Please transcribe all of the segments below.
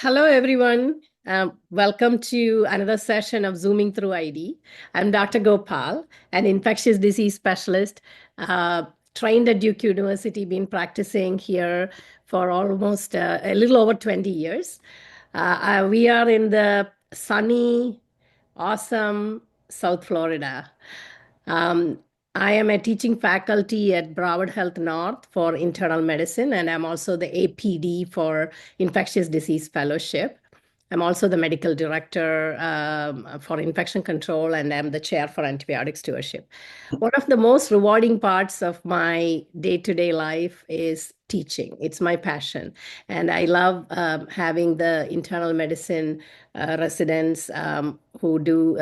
Hello, everyone. Welcome to another session of Zooming Through ID. I'm Dr. Gopal, an infectious disease specialist, trained at Duke University, been practicing here for almost a little over 20 years. We are in the sunny, awesome South Florida. Um, I am a teaching faculty at Broward Health North for internal medicine, and I'm also the APD for Infectious Disease Fellowship. I'm also the medical director for infection control, and I'm the chair for antibiotic stewardship. One of the most rewarding parts of my day-to-day life is teaching. It's my passion. And I love having the internal medicine residents who do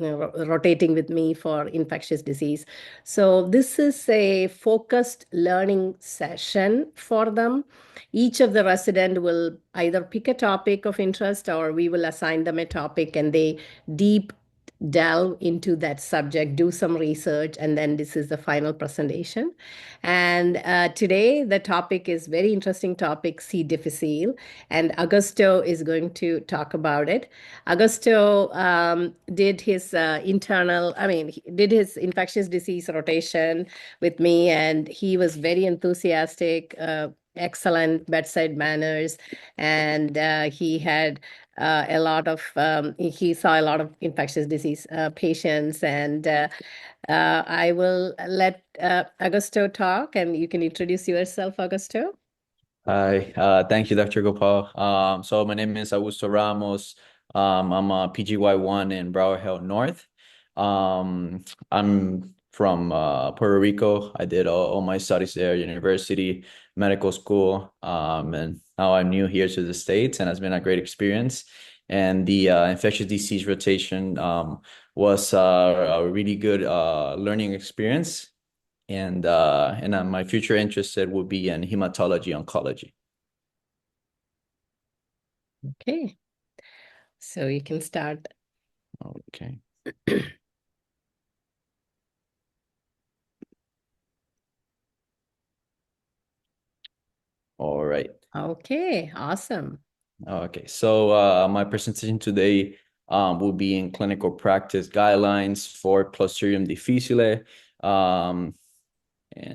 rotating with me for infectious disease. So this is a focused learning session for them. Each of the resident will either pick a topic of interest or we will assign them a topic and they deep delve into that subject, do some research, and then this is the final presentation. And today the topic is very interesting topic, C. difficile, and Augusto is going to talk about it. Augusto did his he did his infectious disease rotation with me, and he was very enthusiastic. Excellent bedside manners, and he had he saw a lot of infectious disease patients, and I will let Augusto talk, and you can introduce yourself, Augusto. Hi, thank you, Dr. Gopal. So my name is Augusto Ramos. I'm a PGY1 in Broward Health North. I'm from Puerto Rico. I did all my studies there, university, medical school, and now I'm new here to the States, and it's been a great experience. And the infectious disease rotation was a really good learning experience. And my future interested would be in hematology oncology. Okay, so you can start. Okay. All right. Okay, awesome. Okay. So my presentation today will be in clinical practice guidelines for Clostridium difficile. And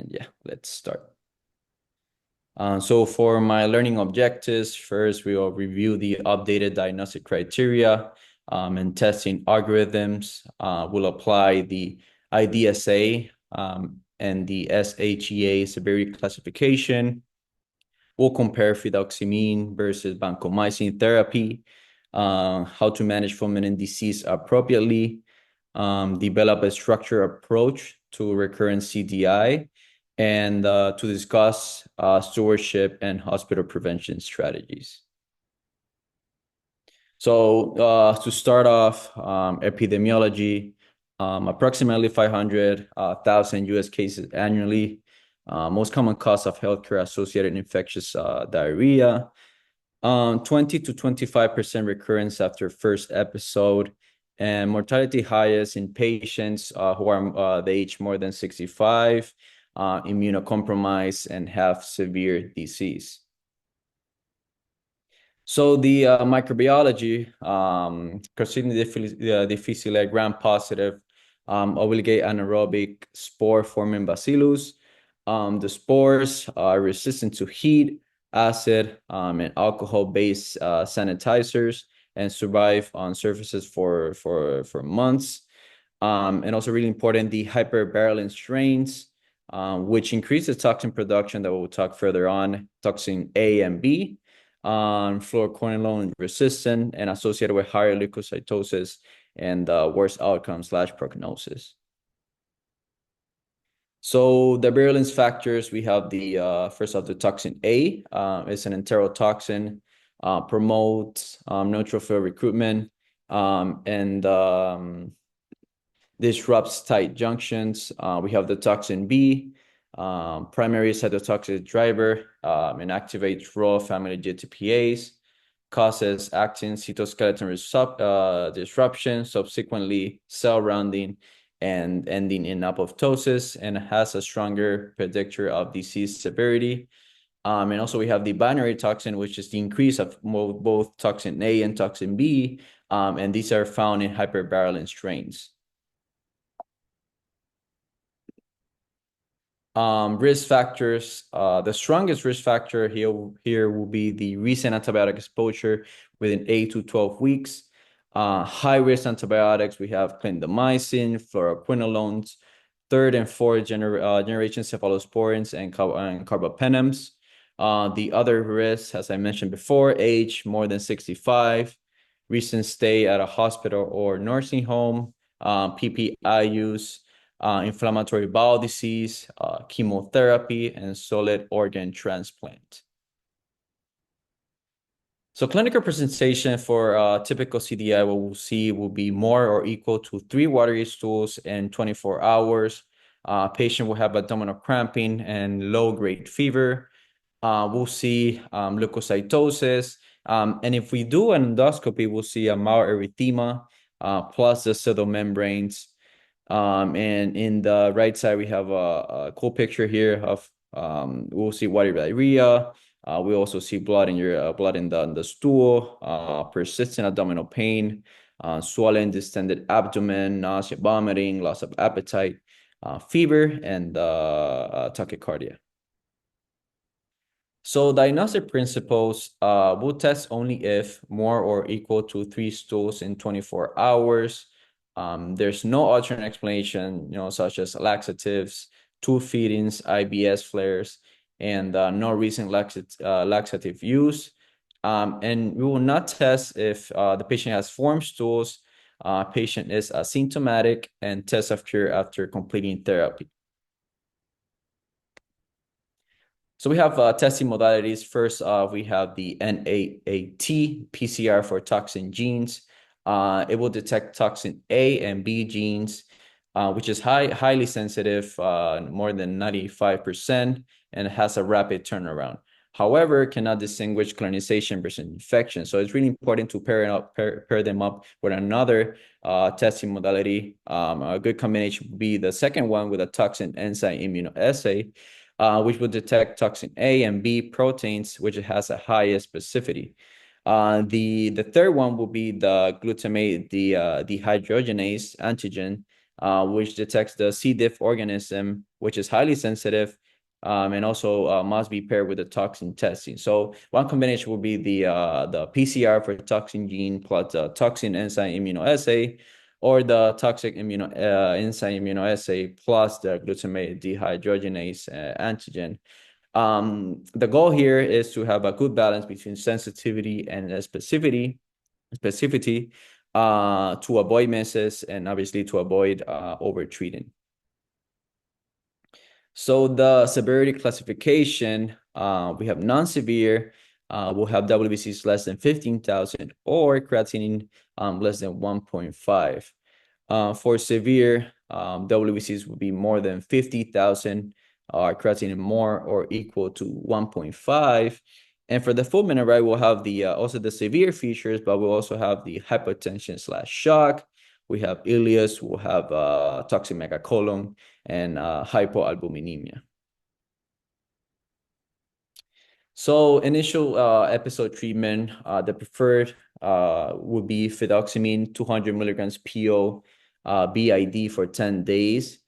yeah, let's start. So for my learning objectives, first we will review the updated diagnostic criteria and testing algorithms. We'll apply the IDSA and the SHEA severity classification. We'll compare fidaximine versus vancomycin therapy, how to manage fulminant disease appropriately, develop a structured approach to recurrent CDI, and to discuss stewardship and hospital prevention strategies. So to start off, epidemiology, approximately 500,000 US cases annually. Most common cause of healthcare associated infectious diarrhea. 20 to 25% recurrence after first episode, and mortality highest in patients who are the age more than 65, immunocompromised, and have severe disease. So the microbiology, Clostridioides difficile, gram-positive, obligate anaerobic spore-forming bacillus. The spores are resistant to heat, acid, and alcohol-based sanitizers, and survive on surfaces for months. And also really important, the hypervirulent strains, which increases toxin production that we'll talk further on, toxin A and B, fluoroquinolone resistant and associated with higher leukocytosis and worse outcomes / prognosis. So the virulence factors, we have the first of the toxin A. It's an enterotoxin, promotes neutrophil recruitment, and disrupts tight junctions. We have the toxin B, primary cytotoxic driver, and activates raw family GTPase, causes actin cytoskeleton disruption, subsequently cell rounding, and ending in apoptosis, and has a stronger predictor of disease severity. And also we have the binary toxin, which is the increase of both toxin A and toxin B. And these are found in hypervirulent strains. Risk factors. The strongest risk factor here will be the recent antibiotic exposure within 8 to 12 weeks. High-risk antibiotics, we have clindamycin, fluoroquinolones, third and fourth generation cephalosporins and carbapenems. The other risks, as I mentioned before, age more than 65, recent stay at a hospital or nursing home, PPI use, inflammatory bowel disease, chemotherapy, and solid organ transplant. So clinical presentation for typical CDI, what we'll see will be more or equal to 3 watery stools in 24 hours. Patient will have abdominal cramping and low-grade fever. We'll see leukocytosis. And if we do an endoscopy, we'll see a mild erythema plus the pseudomembranes. And in the right side, we have a cool picture here of we'll see watery diarrhea. We also see blood in your blood in the stool, persistent abdominal pain, swollen, distended abdomen, nausea, vomiting, loss of appetite, fever, and tachycardia. So diagnostic principles will test only if more or equal to 3 stools in 24 hours. There's no alternate explanation, such as laxatives, tooth feedings, IBS flares, and no recent laxative use. And we will not test if the patient has formed stools, patient is asymptomatic, and test of cure after completing therapy. So we have testing modalities. First, we have the NAAT PCR for toxin genes. It will detect toxin A and B genes, which is highly sensitive, more than 95%, and has a rapid turnaround. However, it cannot distinguish colonization versus infection. So it's really important to pair them up with another testing modality. A good combination would be the second one with a toxin enzyme immunoassay, which will detect toxin A and B proteins, which has a highest specificity. The third one will be the glutamate dehydrogenase antigen, which detects the C. diff organism, which is highly sensitive, and also must be paired with the toxin testing. So one combination will be the PCR for toxin gene plus the toxin enzyme immunoassay, or the toxic enzyme immunoassay plus the glutamate dehydrogenase antigen. The goal here is to have a good balance between sensitivity and specificity to avoid misses and obviously to avoid over-treating. So the severity classification, we have non-severe, we'll have WBCs less than 15,000 or creatinine less than 1.5. For severe, WBCs will be more than 50,000, creatinine more or equal to 1.5. And for the fulminant, right, we'll have the also the severe features, but we'll also have the hypotension/shock. We have ileus, we'll have toxic megacolon, and hypoalbuminemia. So initial episode treatment, the preferred would be fidaxomine 200 milligrams PO BID for 10 days.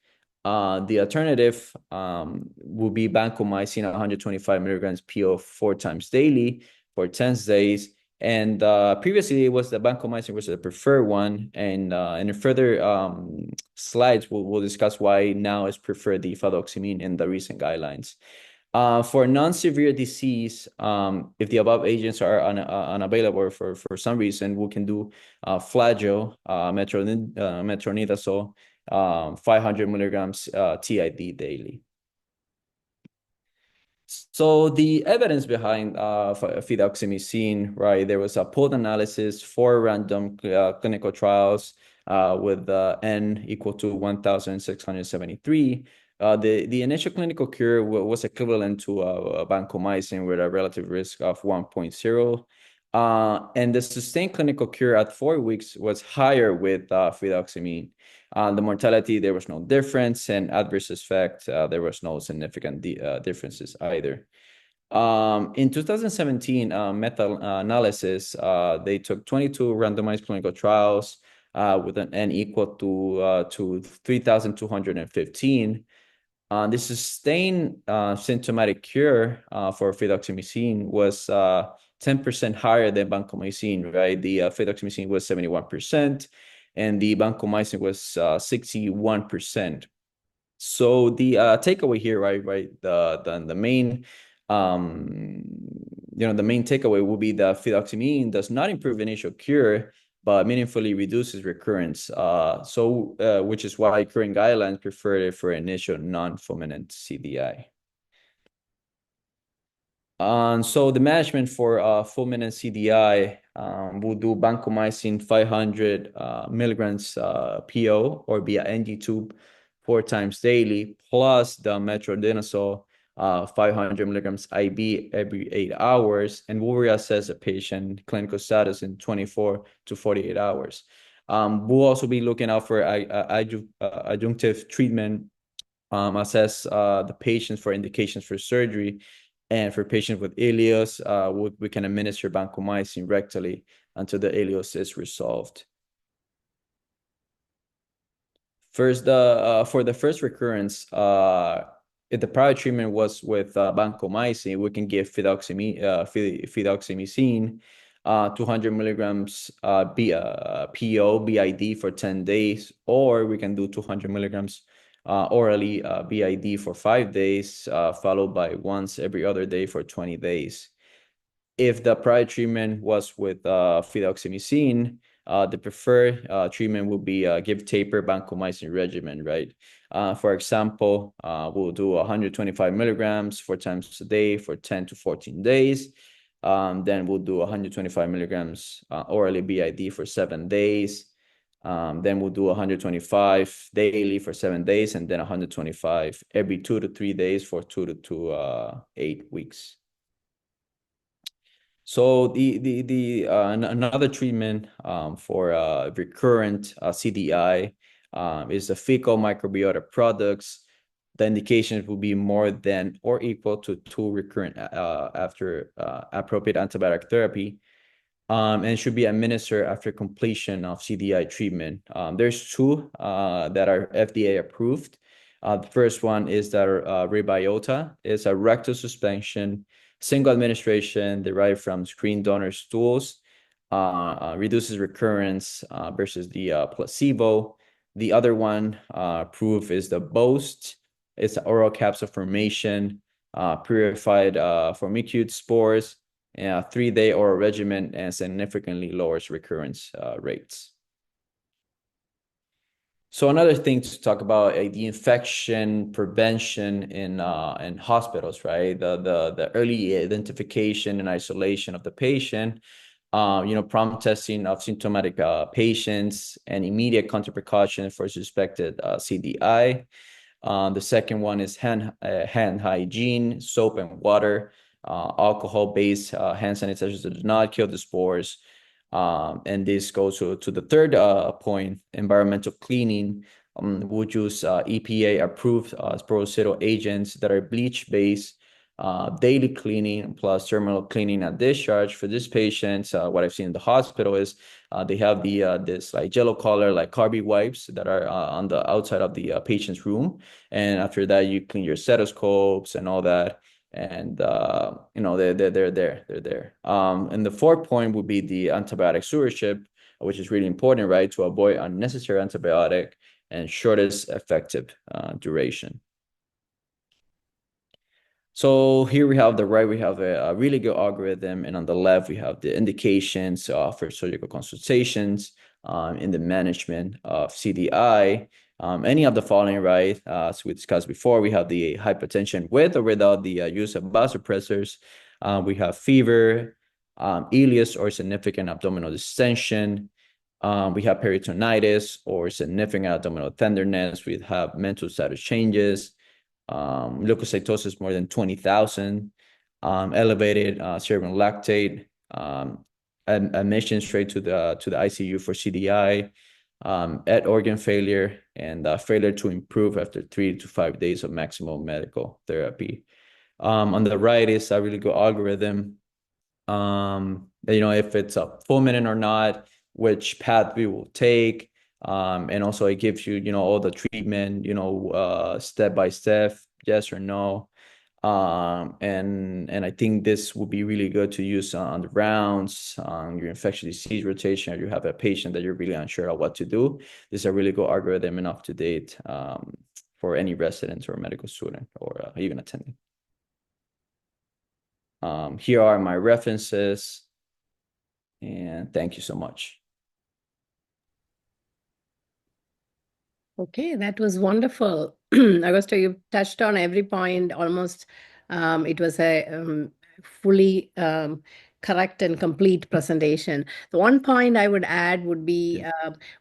The alternative will be vancomycin 125 milligrams PO 4 times daily for 10 days. And previously, it was the vancomycin was the preferred one. And in further slides, we'll discuss why now is preferred the fidaxomine in the recent guidelines. For non-severe disease, if the above agents are unavailable for some reason, we can do flagyl, metronidazole, 500 milligrams TID daily. So the evidence behind fidaxomicin, right? There was a pooled analysis, 4 random clinical trials with N equal to 1,673. The initial clinical cure was equivalent to vancomycin with a relative risk of 1.0. And the sustained clinical cure at 4 weeks was higher with fidaxomine. The mortality, there was no difference, and adverse effect, there was no significant differences either. In 2017, meta-analysis, they took 22 randomized clinical trials with an N equal to 3,215. The sustained symptomatic cure for fidaxomicin was 10% higher than vancomycin, right? The fidaxomicin was 71%, and the vancomycin was 61%. So the takeaway here, right, the main um the main takeaway will be that fidaxomicin does not improve initial cure, but meaningfully reduces recurrence. Which is why current guidelines prefer it for initial non-fulminant CDI. So the management for fulminant CDI will do vancomycin 500 milligrams PO or via NG tube 4 times daily, plus the metronidazole 500 milligrams IV every 8 hours, and we'll reassess the patient clinical status in 24 to 48 hours. We'll also be looking out for adjunctive treatment, assess the patients for indications for surgery, and for patients with ileus, we can administer vancomycin rectally until the ileus is resolved. First, for the first recurrence, if the prior treatment was with vancomycin, we can give fidaxomicin 200 milligrams PO BID for 10 days, or we can do 200 milligrams orally BID for 5 days, followed by once every other day for 20 days. If the prior treatment was with fidaxomicin, the preferred treatment will be give taper vancomycin regimen, right? For example, we'll do 125 milligrams 4 times a day for 10 to 14 days. Then we'll do 125 milligrams orally BID for 7 days. Then we'll do 125 daily for 7 days, and then 125 every 2 to 3 days for 2 to 8 weeks. So another treatment for recurrent CDI is the fecal microbiota products. The indications will be more than or equal to 2 recurrent after appropriate antibiotic therapy, and should be administered after completion of CDI treatment. There's 2 that are FDA approved. The first one is the Rebiota. It's a rectal suspension, single administration derived from screen donor stools, reduces recurrence versus the placebo. The other one approved is the Boast. It's an oral capsule formation, purified formicute spores, 3-day oral regimen, and significantly lowers recurrence rates. So another thing to talk about the infection prevention in hospitals, right? The early identification and isolation of the patient, prompt testing of symptomatic patients, and immediate counter precautions for suspected CDI. The second one is hand hygiene, soap and water, alcohol-based hand sanitizers that do not kill the spores. And this goes to the third point, environmental cleaning. We'll use EPA-approved sporicidal agents that are bleach-based, daily cleaning plus thermal cleaning at discharge. For these patients, what I've seen in the hospital is they have this like yellow color, like carby wipes that are on the outside of the patient's room. And after that, you clean your stethoscopes and all that. And they're there. And the fourth point would be the antibiotic stewardship, which is really important, right, to avoid unnecessary antibiotic and shortest effective duration. So here we have we have a really good algorithm, and on the left we have the indications for surgical consultations in the management of CDI. Any of the following, right? As we discussed before, we have the hypertension with or without the use of vasopressors. We have fever, ileus or significant abdominal distension. We have peritonitis or significant abdominal tenderness. We have mental status changes, leukocytosis more than 20,000, elevated serum lactate, admission straight to the ICU for CDI, at organ failure, and failure to improve after 3 to 5 days of maximal medical therapy. On the right is a really good algorithm. If it's a fulminant or not, which path we will take. And also it gives you, all the treatment, step by step, yes or no. And I think this would be really good to use on the rounds, on your infectious disease rotation, if you have a patient that you're really unsure of what to do. This is a really good algorithm and up to date for any resident or medical student or even attending. Here are my references, and thank you so much. Okay, that was wonderful. Augusto, you touched on every point almost. It was a fully correct and complete presentation. The one point I would add would be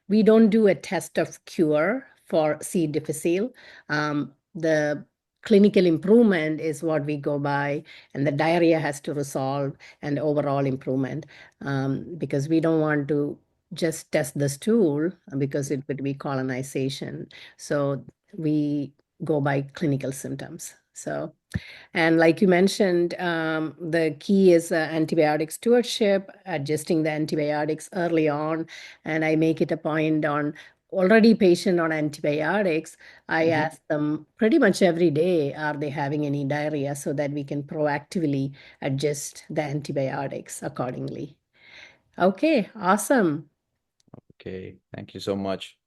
we don't do a test of cure for C. difficile. The clinical improvement is what we go by, and the diarrhea has to resolve and overall improvement because we don't want to just test the stool because it would be colonization. So we go by clinical symptoms. So, and like you mentioned, the key is antibiotic stewardship, adjusting the antibiotics early on. And I make it a point on already patient on antibiotics. I ask them pretty much every day, are they having any diarrhea so that we can proactively adjust the antibiotics accordingly. Okay, awesome. Okay, thank you so much.